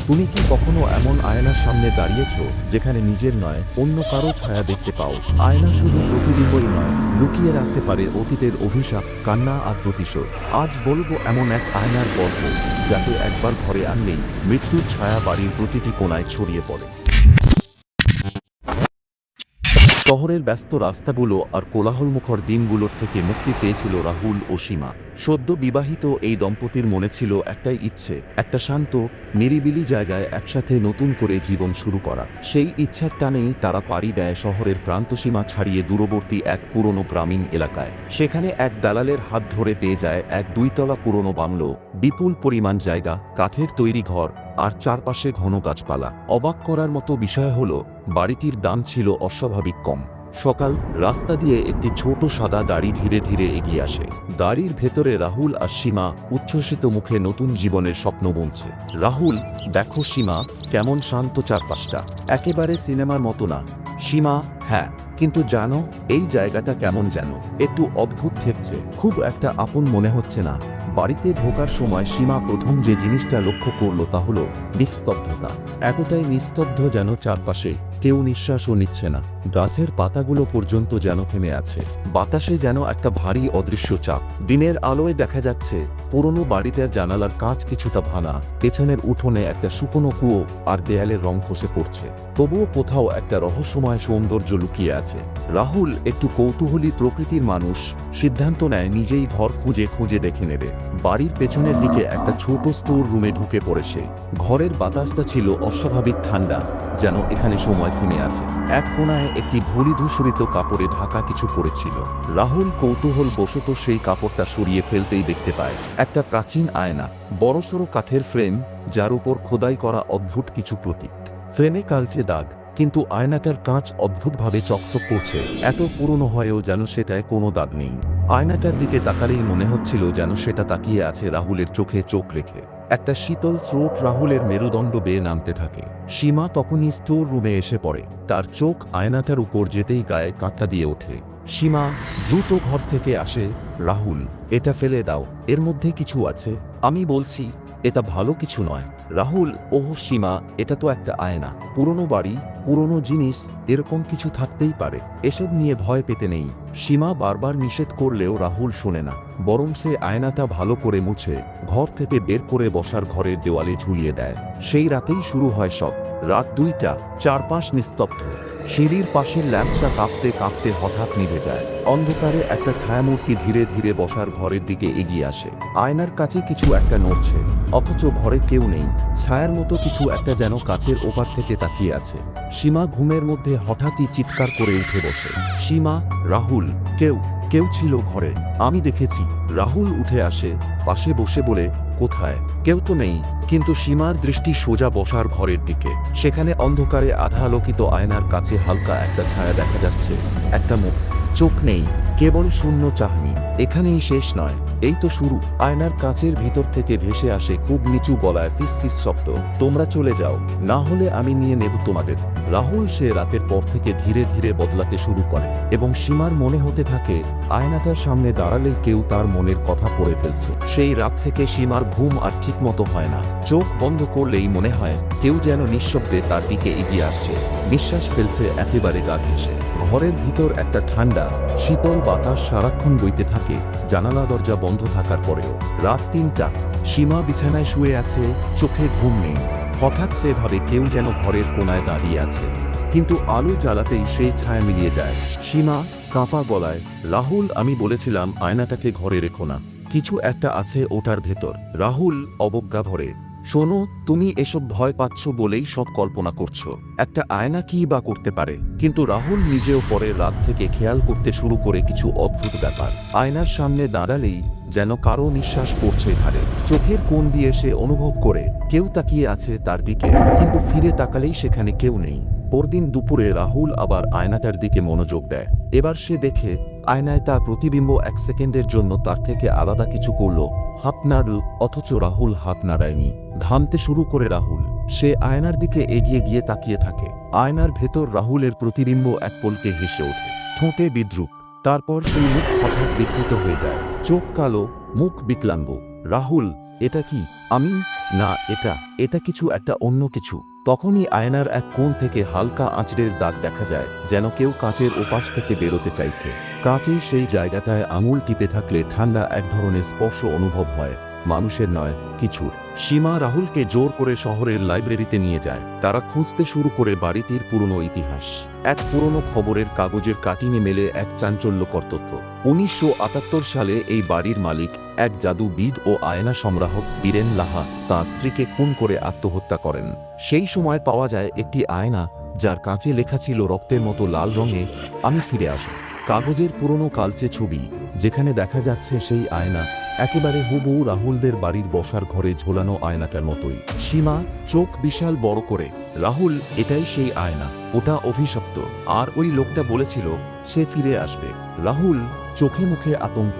তুমি কি কখনো এমন আয়নার সামনে দাঁড়িয়েছ যেখানে নিজের নয় অন্য কারো ছায়া দেখতে পাও? আয়না শুধু প্রতিবিম্বই নয়, লুকিয়ে রাখতে পারে অতীতের অভিশাপ, কান্না আর প্রতিশোধ। আজ বলবো এমন এক আয়নার গল্প যাকে একবার ঘরে আনলেই মৃত্যুর ছায়া বাড়ির প্রতিটি কোণায় ছড়িয়ে পড়ে। শহরের ব্যস্ত রাস্তাগুলো আর কোলাহলমুখর দিনগুলোর থেকে মুক্তি চেয়েছিল রাহুল ও সীমা। সদ্য বিবাহিত এই দম্পতির মনে ছিল একটাই ইচ্ছে, একটা শান্ত নিরিবিলি জায়গায় একসাথে নতুন করে জীবন শুরু করা। সেই ইচ্ছার টানেই তারা পাড়ি দেয় শহরের প্রান্তসীমা ছাড়িয়ে দূরবর্তী এক পুরনো গ্রামীণ এলাকায়। সেখানে এক দালালের হাত ধরে পেয়ে যায় এক 2 তলা পুরনো বাংলো, বিপুল পরিমাণ জায়গা, কাঠের তৈরি ঘর আর চারপাশে ঘন গাছপালা। অবাক করার মতো বিষয় হলো বাড়িটির দাম ছিল অস্বাভাবিক কম। সকাল, রাস্তা দিয়ে একটি ছোট সাদা গাড়ি ধীরে ধীরে এগিয়ে আসে। গাড়ির ভেতরে রাহুল আর সীমা উচ্ছ্বসিত মুখে নতুন জীবনের স্বপ্ন বুনছে। রাহুল, দেখো সীমা, কেমন শান্ত চারপাশটা, একেবারে সিনেমার মতো না। সীমা, হ্যাঁ, কিন্তু জানো এই জায়গাটা কেমন যেন একটু অদ্ভুত ঠেকছে, খুব একটা আপন মনে হচ্ছে না। বাড়িতে ঢোকার সময় সীমা প্রথম যে জিনিসটা লক্ষ্য করলো তা হলো নিস্তব্ধতা। এতটাই নিস্তব্ধ যেন চারপাশে কেউ নিঃশ্বাসও নিচ্ছে না। গাছের পাতাগুলো পর্যন্ত যেন থেমে আছে। বাতাসে যেন একটা ভারী অদৃশ্য চাপ। দিনের আলোয় দেখা যাচ্ছে পুরনো বাড়িটার জানালার কাঁচ কিছুটা ভাঙা, পেছনের উঠোনে একটা শুকনো কুয়ো আর দেয়ালের রং খসে পড়ছে। তবুও কোথাও একটা রহস্যময় সৌন্দর্য লুকিয়ে আছে। রাহুল, একটু কৌতূহলী প্রকৃতির মানুষ, সিদ্ধান্ত নেয় নিজেই ঘর খুঁজে খুঁজে দেখে নেবে। বাড়ির পেছনের দিকে একটা ছোট স্টোর রুমে ঢুকে পড়ে সে। ঘরের বাতাসটা ছিল অস্বাভাবিক ঠান্ডা, যেন এখানে সময় থেমে আছে। এক কোণায় একটি ধূলি ধূসরিত কাপড়ে ঢাকা কিছু পড়েছিল। রাহুল কৌতূহল বশত সেই কাপড়টা সরিয়ে ফেলতেই দেখতে পায় একটা প্রাচীন আয়না, বড়সড় কাঠের ফ্রেম, যার উপর খোদাই করা অদ্ভুত কিছু প্রতীক। ফ্রেমে কালচে দাগ, কিন্তু আয়নাটার কাঁচ অদ্ভুতভাবে চকচক করছে, এত পুরনো হয়েও যেন সেটায় কোনো দাগ নেই। আয়নাটার দিকে তাকালেই মনে হচ্ছিল যেন সেটা তাকিয়ে আছে রাহুলের চোখে চোখ রেখে। একটা শীতল স্রোত রাহুলের মেরুদণ্ড বেয়ে নামতে থাকে। সীমা তখনই স্টোর রুমে এসে পড়ে। তার চোখ আয়নাটার উপর যেতেই গায়ে কাঁটা দিয়ে ওঠে। সীমা দ্রুত ঘর থেকে আসে। রাহুল, এটা ফেলে দাও, এর মধ্যে কিছু আছে। আমি বলছি এটা ভালো কিছু নয়। রাহুল, ওহ সীমা, এটা তো একটা আয়না, পুরনো বাড়ি, পুরনো জিনিস, এরকম কিছু থাকতেই পারে, এসব নিয়ে ভয় পেতে নেই। সীমা বারবার নিষেধ করলেও রাহুল শোনে না, বরং সে আয়নাটা ভালো করে মুছে ঘর থেকে বের করে বসার ঘরের দেওয়ালে ঝুলিয়ে দেয়। সেই রাতেই শুরু হয় সব। রাত 2টা, চারপাশ নিস্তব্ধ। সিঁড়ির পাশের ল্যাম্পটা কাঁপতে কাঁপতে হঠাৎ নিভে যায়। অন্ধকারে একটা ছায়ামূর্তি ধীরে ধীরে বসার ঘরের দিকে এগিয়ে আসে। আয়নার কাছে কিছু একটা নড়ছে, অথচ ঘরে কেউ নেই। ছায়ার মতো কিছু একটা যেন কাচের ওপার থেকে তাকিয়ে আছে। সীমা ঘুমের মধ্যে হঠাৎই চিৎকার করে উঠে বসে। সীমা, রাহুল, কেউ কেউ ছিল ঘরে, আমি দেখেছি। রাহুল উঠে আসে, পাশে বসে বলে, কোথায়? কেউ তো নেই। কিন্তু সীমার দৃষ্টি সোজা বসার ঘরের দিকে। সেখানে অন্ধকারে আধা আলোকিত আয়নার কাছে হালকা একটা ছায়া দেখা যাচ্ছে, একটা মুখ। চোখ নেই, কেবল শূন্য চাহনি। এখানেই শেষ নয়, এই তো শুরু। আয়নার কাচের ভিতর থেকে ভেসে আসে খুব নিচু গলায় ফিস ফিস শব্দ, তোমরা চলে যাও, না হলে আমি নিয়ে নেব তোমাদের। রাহুল সে রাতের পর থেকে ধীরে ধীরে বদলাতে শুরু করে, এবং সীমার মনে হতে থাকে আয়নাটার সামনে দাঁড়ালেই কেউ তার মনের কথা পড়ে ফেলছে। সেই রাত থেকে সীমার ঘুম আর ঠিক মতো হয় না। চোখ বন্ধ করলেই মনে হয় কেউ যেন নিঃশব্দে তার দিকে এগিয়ে আসছে, নিঃশ্বাস ফেলছে একেবারে গা ঘেঁষে। ঘরের ভিতর একটা ঠান্ডা শীতল বাতাস সারাক্ষণ বইতে থাকে, জানালা দরজা বন্ধ থাকার পরেও। রাত 3টা, সীমা বিছানায় শুয়ে আছে, চোখে ঘুম নেই। হঠাৎ সে ভাবে কেউ যেন ঘরের কোণায় দাঁড়িয়ে আছে, কিন্তু আলো জ্বালাতেই সেই ছায়া মিলিয়ে যায়। সীমা কাঁপা গলায়, রাহুল, আমি বলেছিলাম আয়নাটাকে ঘরে রেখো না, কিছু একটা আছে ওটার ভেতর। রাহুল অবজ্ঞা ভরে, শোনো, তুমি এসব ভয় পাচ্ছ বলেই সব কল্পনা করছো। একটা আয়না কি বা করতে পারে? কিন্তু রাহুল নিজেও পরের রাত থেকে খেয়াল করতে শুরু করে কিছু অদ্ভুত ব্যাপার। আয়নার সামনে দাঁড়ালেই যেন কারো নিঃশ্বাস পড়ছে ঘাড়ে। চোখের কোণ দিয়ে সে অনুভব করে কেউ তাকিয়ে আছে তার দিকে, কিন্তু ফিরে তাকালেই সেখানে কেউ নেই। পরদিন দুপুরে রাহুল আবার আয়নাটার দিকে মনোযোগ দেয়। এবার সে দেখে আয়নায় তার প্রতিবিম্ব 1 সেকেন্ডের জন্য তার থেকে আলাদা কিছু করল, হাত নাড়ল, অথচ রাহুল হাত নাড়ায়নি। ঘামতে শুরু করে রাহুল। সে আয়নার দিকে এগিয়ে গিয়ে তাকিয়ে থাকে। আয়নার ভেতর রাহুলের প্রতিবিম্ব এক পলকে হেসে ওঠে, ঠোঁটে বিদ্রুপ। তারপর সেই মুখ হঠাৎ বিকৃত হয়ে যায়, চোখ কালো, মুখ বিকলাঙ্গ। রাহুল, এটা কি? আমি? না, এটা কিছু একটা, অন্য কিছু। তখনই আয়নার এক কোণ থেকে হালকা আঁচড়ের দাগ দেখা যায়, যেন কেউ কাঁচের ওপাশ থেকে বেরোতে চাইছে। কাঁচের সেই জায়গাটায় আঙুল টিপে থাকলে ঠান্ডা এক ধরনের স্পর্শ অনুভব হয়, মানুষের নয়, কিছুর। সীমা রাহুলকে জোর করে শহরের লাইব্রেরিতে নিয়ে যায়। তারা খুঁজতে শুরু করে বাড়িটির পুরনো ইতিহাস। এক পুরনো খবরের কাগজের কাটিংয়ে মেলে এক চাঞ্চল্যকর তথ্য। 1978 সালে এই বাড়ির মালিক, এক জাদুবিদ ও আয়না সংগ্রাহক বীরেন লাহা, তাঁর স্ত্রীকে খুন করে আত্মহত্যা করেন। সেই সময় পাওয়া যায় একটি আয়না, যার কাঁচে লেখা ছিল রক্তের মতো লাল রঙে, আমি ফিরে আসব। কাগজের পুরনো কালচে ছবি, যেখানে দেখা যাচ্ছে সেই আয়না একেবারে হুবহু রাহুলদের বাড়ির বসার ঘরে ঝোলানো আয়নাটার মতোই। সীমা চোখ বিশাল বড় করে, রাহুল, এটাই সেই আয়না, ওটা অভিশপ্ত, আর ওই লোকটা বলেছিল সে ফিরে আসবে। রাহুল চোখে মুখে আতঙ্ক,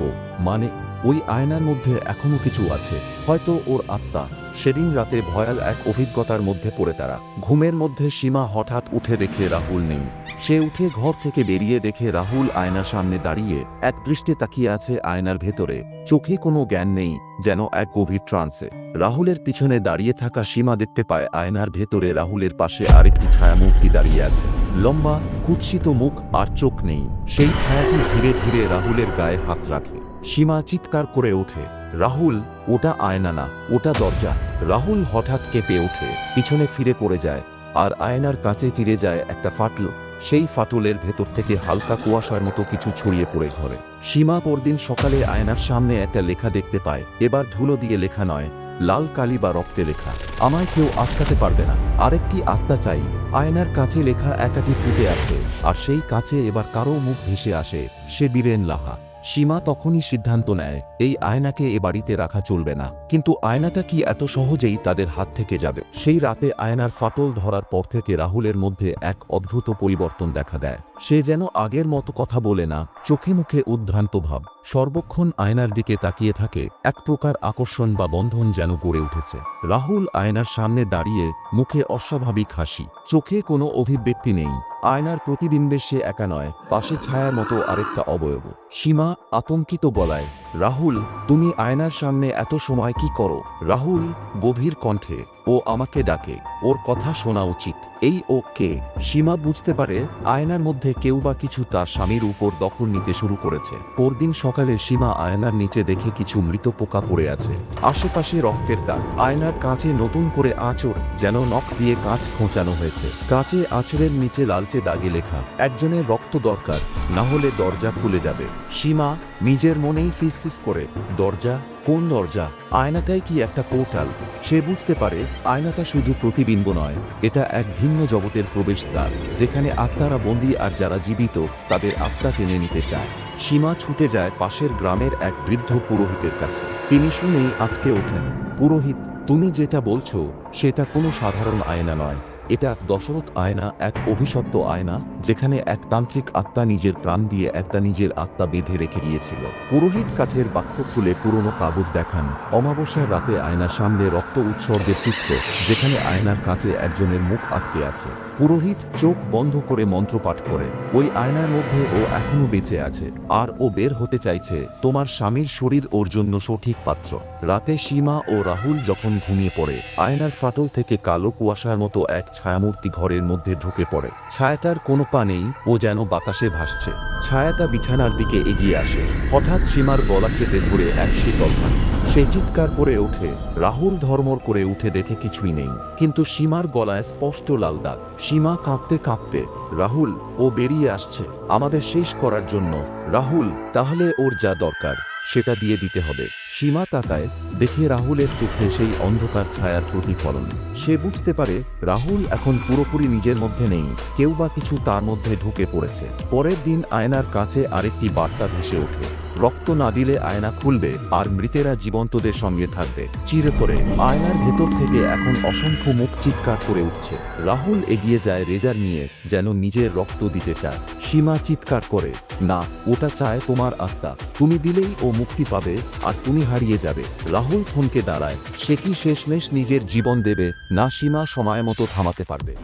মানে ওই আয়নার মধ্যে এখনো কিছু আছে, হয়তো ওর আত্মা। সেদিন রাতে ভয়াল এক অভিজ্ঞতার মধ্যে পড়ে তারা। ঘুমের মধ্যে সীমা হঠাৎ উঠে দেখে রাহুল নেই। সে উঠে ঘর থেকে বেরিয়ে দেখে রাহুল আয়নার সামনে দাঁড়িয়ে এক দৃষ্টে তাকিয়ে আছে আয়নার ভেতরে। চোখে কোনো জ্ঞান নেই, যেন এক গভীর ট্রান্সে। রাহুলের পিছনে দাঁড়িয়ে থাকা সীমা দেখতে পায় আয়নার ভেতরে রাহুলের পাশে আরেকটি ছায়ামূর্তি দাঁড়িয়ে আছে। লম্বা, কুৎসিত মুখ আর চোখ নেই। সেই ছায়াটি ধীরে ধীরে রাহুলের গায়ে হাত রাখে। সীমা চিৎকার করে ওঠে, রাহুল, ওটা আয়না না, ওটা দরজা। রাহুল হঠাৎ কেঁপে ওঠে, পিছনে ফিরে পড়ে যায়, আর আয়নার কাছে চিরে যায় একটা ফাটল। সেই ফাটলের ভেতর থেকে হালকা কুয়াশার মতো কিছু ছড়িয়ে পড়ে ঘরে। সীমা পরদিন সকালে আয়নার সামনে একটা লেখা দেখতে পায়। এবার ধুলো দিয়ে লেখা নয়, লাল কালি বা রক্তে লেখা, আমায় কেউ আটকাতে পারবে না, আরেকটি আত্মা চাই। আয়নার কাছে লেখা একাকি ফুটে আছে, আর সেই কাছে এবার কারো মুখ ভেসে আসে, সে বীরেন লাহা। সীমা তখনই সিদ্ধান্ত নেয়, এই আয়নাকে এ বাড়িতে রাখা চলবে না। কিন্তু আয়নাটা কি এত সহজেই তাদের হাত থেকে যাবে? সেই রাতে আয়নার ফাটল ধরার পর থেকে রাহুলের মধ্যে এক অদ্ভুত পরিবর্তন দেখা দেয়। সে যেন আগের মতো কথা বলে না, চোখে মুখে উদ্ভ্রান্ত ভাব, সর্বক্ষণ আয়নার দিকে তাকিয়ে থাকে। এক প্রকার আকর্ষণ বা বন্ধন যেন গড়ে উঠেছে। রাহুল আয়নার সামনে দাঁড়িয়ে, মুখে অস্বাভাবিক হাসি, চোখে কোনো অভিব্যক্তি নেই। আয়নার প্রতিবিম্বে সে একা নয়, পাশে ছায়ার মতো আরেকটা অবয়ব। সীমা আতঙ্কিত গলায়, রাহুল, তুমি আয়নার সামনে এত সময় কি করো? রাহুল গভীর কণ্ঠে, ও আমাকে ডাকে, ওর কথা শোনা উচিত। এই ও কে? সীমা বুঝতে পারে আয়নার মধ্যে কেউ বা কিছু তার স্বামীর উপর দখল নিতে শুরু করেছে। পরদিন সকালে সীমা আয়নার নিচে দেখে কিছু মৃত পোকা পড়ে আছে, আশেপাশে রক্তের দাগ। আয়নার কাঁচে নতুন করে আঁচড়, যেন নখ দিয়ে কাঁচ খোঁচানো হয়েছে। কাঁচে আঁচড়ের নিচে লালচে দাগে লেখা, একজনের রক্ত দরকার, না হলে দরজা খুলে যাবে। সীমা নিজের মনেই ফিসফিস করে, দরজা? কোন দরজা? আয়নাটাই কি একটা পোর্টাল? সে বুঝতে পারে আয়নাটা শুধু প্রতিবিম্ব নয়, এটা এক ভিন্ন জগতের প্রবেশদ্বার, যেখানে আত্মারা বন্দী, আর যারা জীবিত তাদের আত্মা টেনে নিতে চায়। সীমা ছুটে যায় পাশের গ্রামের এক বৃদ্ধ পুরোহিতের কাছে। তিনি শুনেই আটকে ওঠেন, পুরোহিত, তুমি যেটা বলছো সেটা কোনো সাধারণ আয়না নয়, এটা দশরথ আয়না, এক অভিশপ্ত আয়না, যেখানে এক তান্ত্রিক আত্মা নিজের প্রাণ দিয়ে একটা নিজের আত্মা বেঁধে রেখে গিয়েছিল। পুরোহিত কাঠের বাক্স খুলে পুরনো কাগজ দেখান। অমাবস্যার রাতে আয়নার সামনে রক্ত উৎসর্গের চিত্র, যেখানে আয়নার কাছে একজনের মুখ আটকে আছে। পুরোহিত চোখ বন্ধ করে মন্ত্র পাঠ করে, ওই আয়নার মধ্যে ও এখনো বেঁচে আছে, আর ও বের হতে চাইছে। তোমার স্বামীর শরীর ওর জন্য সঠিক পাত্র। রাতে সীমা ও রাহুল যখন ঘুমিয়ে পড়ে, আয়নার ফাটল থেকে কালো কুয়াশার মতো এক ছায়ামূর্তি ঘরের মধ্যে ঢুকে পড়ে। ছায়াটার কোনো পা নেই, ও যেন বাতাসে ভাসছে। ছায়াটা বিছানার দিকে এগিয়ে আসে। হঠাৎ সীমার গলা চেপে ধরে এক শীতল হাত। সে চিৎকার করে ওঠে। রাহুল ধর্মর করে উঠে দেখে কিছুই নেই, কিন্তু সীমার গলায় স্পষ্ট লাল দাগ। সীমা কাঁপতে কাঁপতে, রাহুল, ও বেরিয়ে আসছে আমাদের শেষ করার জন্য। রাহুল, তাহলে ওর যা দরকার সেটা দিয়ে দিতে হবে। সীমা তাকায়, দেখে রাহুলের চোখে সেই অন্ধকার ছায়ার প্রতিফলন। সে বুঝতে পারে রাহুল এখন পুরোপুরি নিজের মধ্যে নেই, কেউ বা কিছু তার মধ্যে ঢুকে পড়েছে। পরের দিন আয়নার কাছে আরেকটি বার্তা ভেসে ওঠে, রক্ত না দিলে আয়না খুলবে, আর মৃতেরা জীবন্তদের সঙ্গে থাকবে চিরতরে। আয়নার ভেতর থেকে এখন অসংখ্য মুখ চিৎকার করে উঠছে। রাহুল এগিয়ে যায় রেজার নিয়ে, যেন নিজের রক্ত দিতে চায়। সীমা চিৎকার করে, না, ওটা চায় তোমার আত্মা, তুমি দিলেই ও মুক্তি পাবে, আর তুমি হারিয়ে যাবে। রাহুল থমকে দাঁড়ায়, সে কি শেষমেশ নিজের জীবন দেবে? না, সীমা সময় মতো থামাতে পারবে?